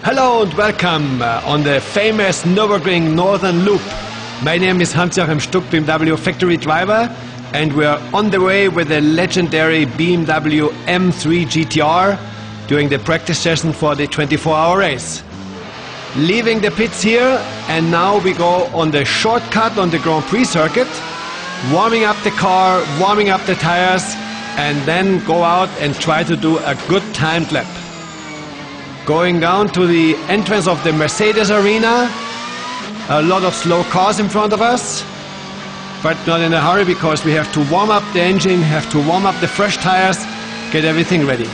Hello and welcome on the famous Nürburgring Northern Loop. My name is Hans-Joachim Stuck, BMW factory driver, and we're on the way with the legendary BMW M3 GTR during the practice session for the 24-hour race. Leaving the pits here, and now we go on the shortcut on the Grand Prix circuit, warming up the car, warming up the tires, and then go out and try to do a good timed lap. Going down to the entrance of the Mercedes arena, a lot of slow cars in front of us, but not in a hurry because we have to warm up the engine, have to warm up the fresh tires, get everything ready.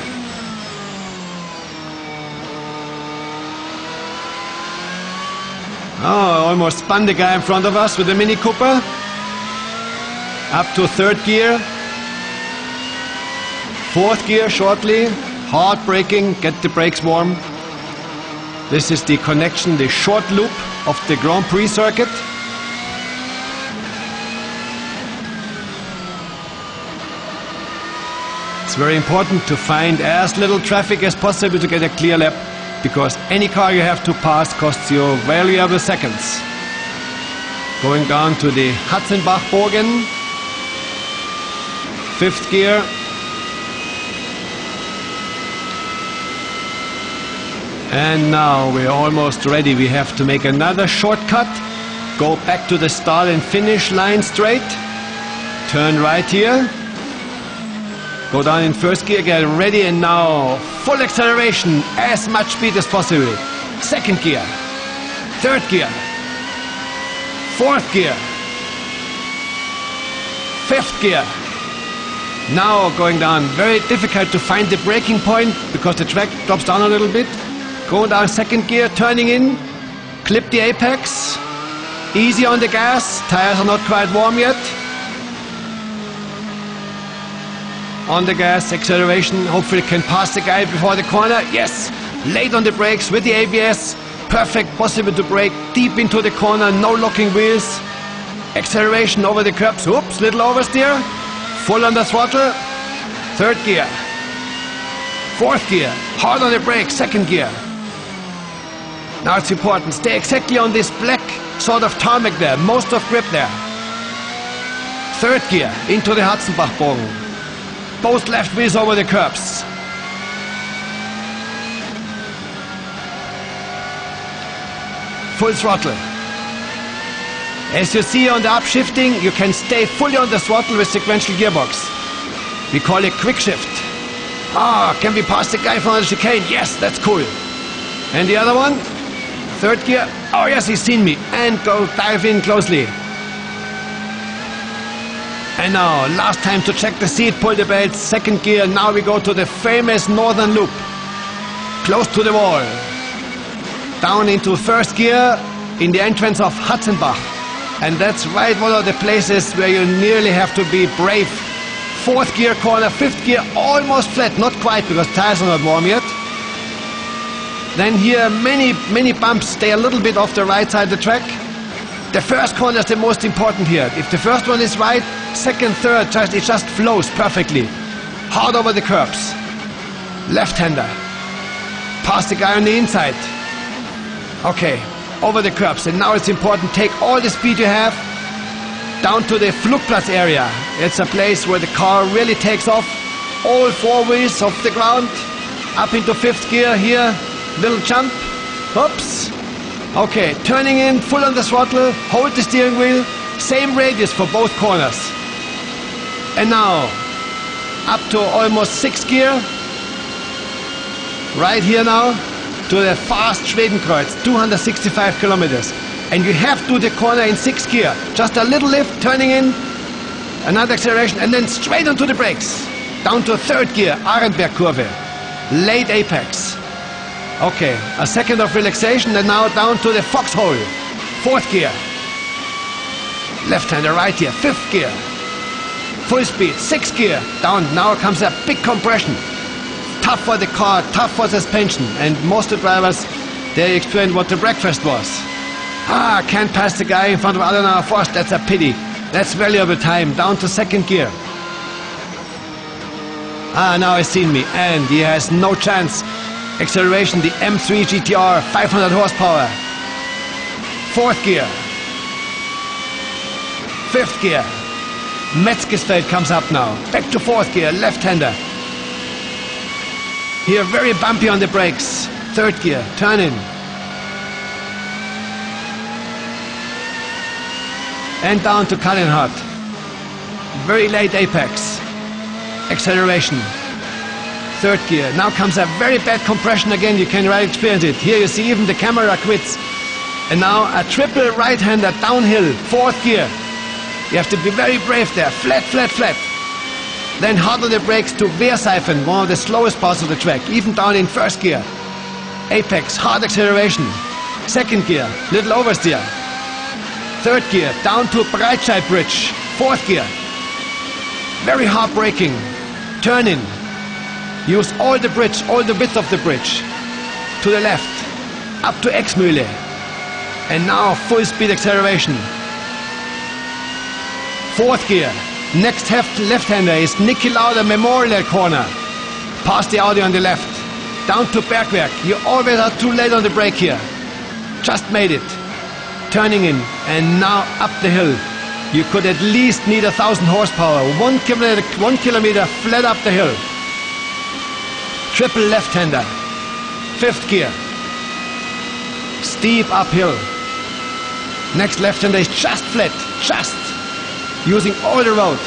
Oh, almost spun the guy in front of us with the Mini Cooper. Up to third gear. Fourth gear shortly. Hard braking, get the brakes warm. This is the connection, the short loop of the Grand Prix circuit. It's very important to find as little traffic as possible to get a clear lap, because any car you have to pass costs you valuable seconds. Going down to the Hatzenbach-Bogen. Fifth gear. And now we're almost ready. We have to make another shortcut, go back to the start and finish line straight, turn right here, go down in first gear, get ready, and now full acceleration, as much speed as possible. Second gear, third gear, fourth gear, fifth gear. Now going down, very difficult to find the braking point because the track drops down a little bit. Going down second gear, turning in, clip the apex, easy on the gas, tires are not quite warm yet. On the gas, acceleration, hopefully can pass the guy before the corner. Yes, late on the brakes with the ABS, perfect, possible to brake deep into the corner, no locking wheels. Acceleration over the curbs, oops, little oversteer, full on the throttle, third gear. Fourth gear, hard on the brakes, second gear. Now it's important, stay exactly on this black sort of tarmac there, most of grip there. Third gear, into the Hatzenbach-Bogen. Both left wheels over the curbs. Full throttle. As you see on the upshifting, you can stay fully on the throttle with sequential gearbox. We call it quick shift. Ah, can we pass the guy from the chicane? Yes, that's cool. And the other one? Third gear. Oh yes, he's seen me. And go dive in closely. And now, last time to check the seat, pull the belts, second gear. Now we go to the famous Northern Loop. Close to the wall. Down into first gear in the entrance of Hatzenbach. And that's right one of the places where you nearly have to be brave. Fourth gear corner, fifth gear, almost flat, not quite because tires are not warm yet. Then here many bumps, stay a little bit off the right side of the track. The first corner is the most important here. If the first one is right, second, third, it just flows perfectly. Hard over the curbs. Left-hander. Pass the guy on the inside. Okay, over the curbs. And now it's important, take all the speed you have down to the Flugplatz area. It's a place where the car really takes off. All four wheels off the ground. Up into fifth gear here. Little jump. Oops. Okay, turning in, full on the throttle. Hold the steering wheel. Same radius for both corners. And now, up to almost sixth gear. Right here now, to the fast Schwedenkreuz, 265 kilometers. And you have to do the corner in sixth gear. Just a little lift, turning in, another acceleration, and then straight onto the brakes. Down to third gear, Arenberg Kurve. Late apex. Okay, a second of relaxation, and now down to the foxhole. Fourth gear. Left-hander, right here, fifth gear. Full speed, sixth gear. Down, now comes a big compression. Tough for the car, tough for suspension. And most of the drivers, they explained what the breakfast was. Ah, can't pass the guy in front of Adenauer Forst, that's a pity. That's valuable time, down to second gear. Ah, now he's seen me, and he has no chance. Acceleration, the M3 GTR, 500 horsepower. Fourth gear. Fifth gear. Metzgesfeld comes up now. Back to fourth gear, left-hander. Here, very bumpy on the brakes. Third gear, turn in. And down to Kallenhardt. Very late apex. Acceleration. Third gear. Now comes a very bad compression again. You can right experience it. Here you see even the camera quits. And now a triple right-hander downhill. Fourth gear. You have to be very brave there. Flat, flat, flat. Then hard on the brakes to Wehrseifen, one of the slowest parts of the track. Even down in first gear. Apex, hard acceleration. Second gear, little oversteer. Third gear, down to Breitscheid Bridge. Fourth gear. Very hard braking. Turn in. Use all the bridge, all the width of the bridge. To the left. Up to Exmühle. And now full speed acceleration. Fourth gear. Next left-hander is Niki Lauda Memorial corner. Past the Audi on the left. Down to Bergwerk. You always are too late on the brake here. Just made it. Turning in. And now up the hill. You could at least need 1,000 horsepower. 1 kilometer flat up the hill. Triple left-hander. Fifth gear. Steep uphill. Next left-hander is just flat. Just. Using all the road.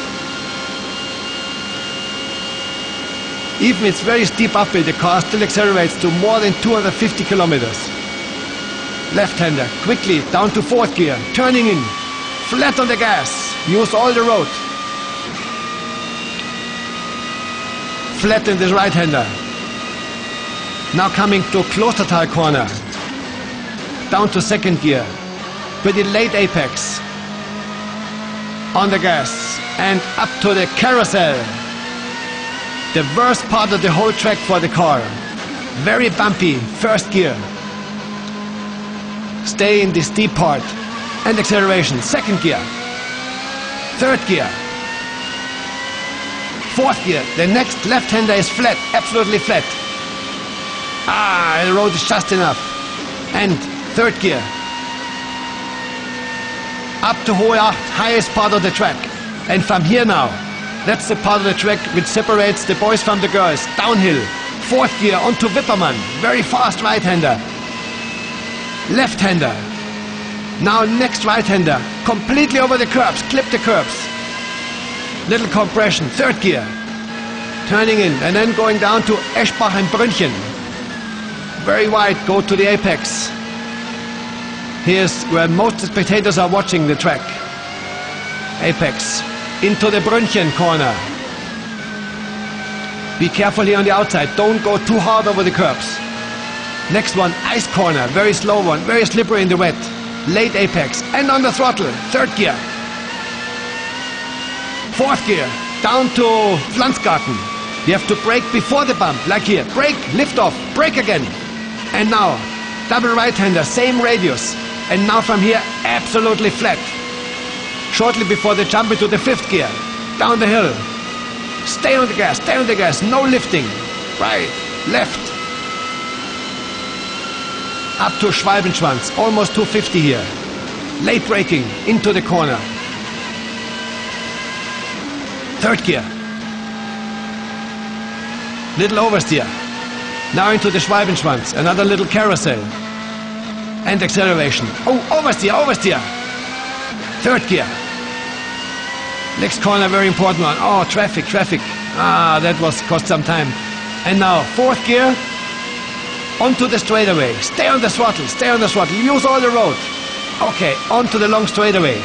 Even it's very steep uphill, the car still accelerates to more than 250 kilometers. Left-hander, quickly, down to fourth gear, turning in, flat on the gas, use all the road. Flat in the right-hander. Now coming to Klostertal corner. Down to second gear, pretty late apex. On the gas and up to the carousel. The worst part of the whole track for the car. Very bumpy, first gear. Stay in the steep part. And acceleration, second gear. Third gear. Fourth gear, the next left-hander is flat, absolutely flat. The road is just enough. And third gear. Up to Hohe Acht, highest part of the track. And from here now, that's the part of the track which separates the boys from the girls. Downhill, fourth gear onto Wippermann, very fast right-hander. Left-hander. Now next right-hander, completely over the curbs, clip the curbs. Little compression, third gear. Turning in and then going down to Eschbach and Brünnchen. Very wide, go to the apex. Here's where most spectators are watching the track. Apex. Into the Brünnchen corner. Be careful here on the outside. Don't go too hard over the curbs. Next one, ice corner. Very slow one. Very slippery in the wet. Late apex. And on the throttle. Third gear. Fourth gear. Down to Pflanzgarten. You have to brake before the bump. Like here. Brake, lift off, brake again. And now, double right-hander, same radius. And now from here, absolutely flat. Shortly before the jump into the fifth gear. Down the hill. Stay on the gas, no lifting. Right, left. Up to Schwalbenschwanz, almost 250 here. Late braking, into the corner. Third gear. Little oversteer. Now into the Schwalbenschwanz, another little carousel. And acceleration. Oh, oversteer. Third gear. Next corner, very important one. Oh, traffic. That cost some time. And now, fourth gear. Onto the straightaway. Stay on the throttle. Use all the road. Okay, onto the long straightaway.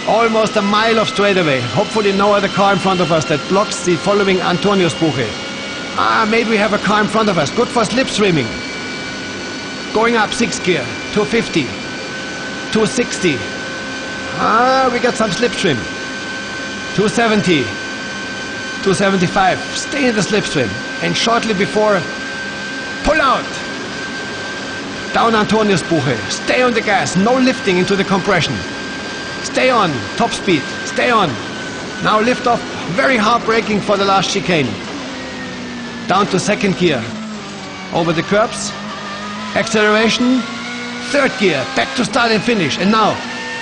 Almost a mile of straightaway. Hopefully no other car in front of us that blocks the following Antoniusbuche. Maybe we have a car in front of us. Good for slipstreaming. Going up 6th gear, 250, 260. We got some slipstream. 270, 275. Stay in the slipstream. And shortly before, pull out. Down Antoniusbuche. Stay on the gas. No lifting into the compression. Stay on. Top speed. Stay on. Now lift off. Very hard braking for the last chicane. Down to second gear. over the curbs, acceleration, third gear, back to start and finish. And now,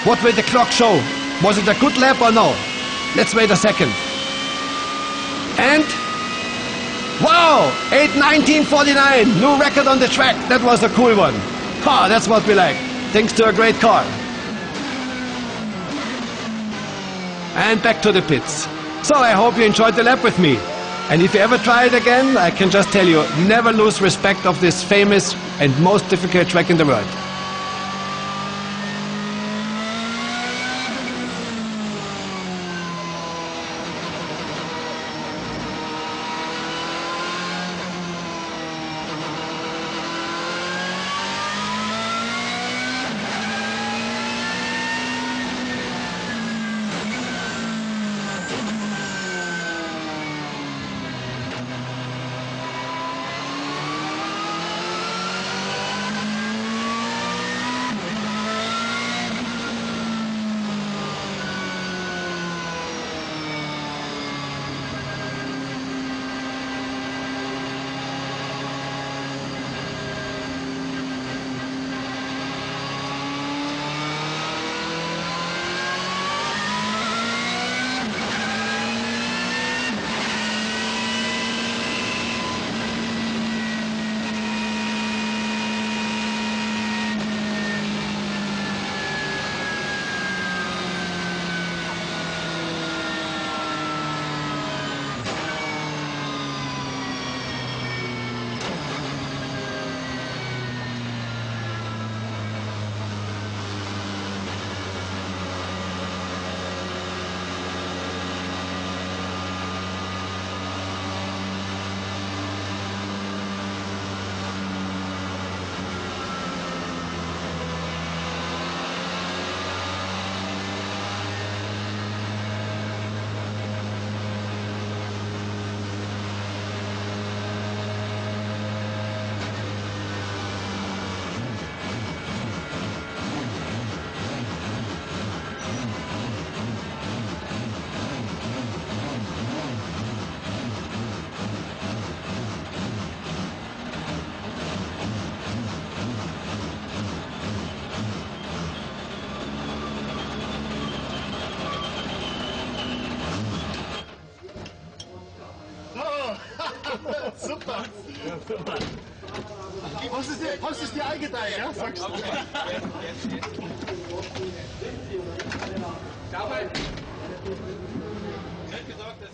what will the clock show? Was it a good lap or no? Let's wait a second. And wow, 8:19.49, new record on the track. That was a cool one. That's what we like, thanks to a great car. And back to the pits. So I hope you enjoyed the lap with me. And if you ever try it again, I can just tell you, never lose respect of this famous and most difficult track in the world. Super! Hast du es dir eingeteilt, ja? Sagst du? Ich habe nicht gesagt, dass